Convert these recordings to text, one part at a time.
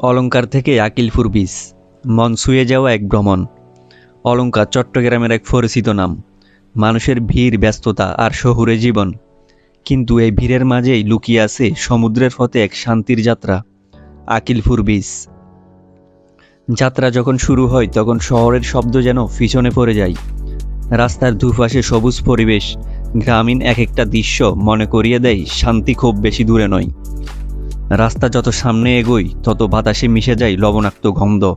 অলংকার থেকে আকিলপুর বীচ, মন ছুঁয়ে যাওয়া এক ভ্রমণ। অলংকার চট্টগ্রামের এক পরিচিত নাম, মানুষের ভিড়, ব্যস্ততা আর শহুরে জীবন। কিন্তু এই ভিড়ের মাঝেই লুকিয়ে আছে সমুদ্রের পথে এক শান্তির যাত্রা, আকিলপুর বীচ। যাত্রা যখন শুরু হয় তখন শহরের শব্দ যেন পিছনে পড়ে যায়। রাস্তার দুপাশে সবুজ পরিবেশ, গ্রামীণ এক একটা দৃশ্য মনে করিয়ে দেয় শান্তি খুব বেশি দূরে নয়। রাস্তা যত সামনে এগোয় তত বাতাসে মিশে যায় লবণাক্ত গন্ধ।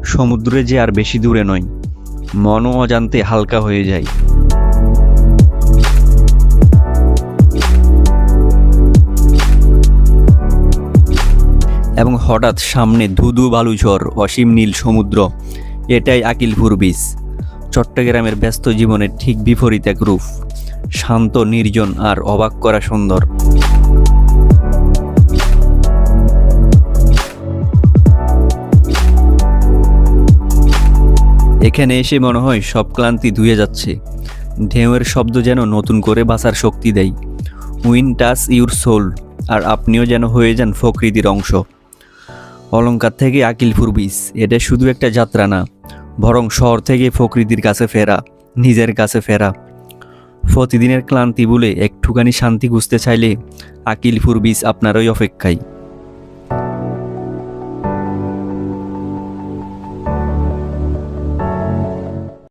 সমুদ্রে যে আর বেশি দূরে নয়, মনও অজান্তে হালকা হয়ে যায়। এবং হঠাৎ সামনে ধুধু বালুঝড়, অসীম নীল সমুদ্র। এটাই আকিলপুর বীচ, চট্টগ্রামের ব্যস্ত জীবনের ঠিক বিপরীত এক রূপ। শান্ত, নির্জন আর অবাক করা সুন্দর। এখানে এসে মনে হয় সব ক্লান্তি ধুয়ে যাচ্ছে। ঢেউয়ের শব্দ যেন নতুন করে বাঁচার শক্তি দেয়। উইন্ড টাচ ইউর সোল, আর আপনিও যেন হয়ে যান প্রকৃতির অংশ। অলংকার থেকে আকিলপুর বীচ, এটা শুধু একটা যাত্রা না, বরং শহর থেকে প্রকৃতির কাছে ফেরা, নিজের কাছে ফেরা। প্রতিদিনের ক্লান্তি ভুলে একটুখানি শান্তি খুঁজতে চাইলে আকিলপুর বীচ আপনারই অপেক্ষায়।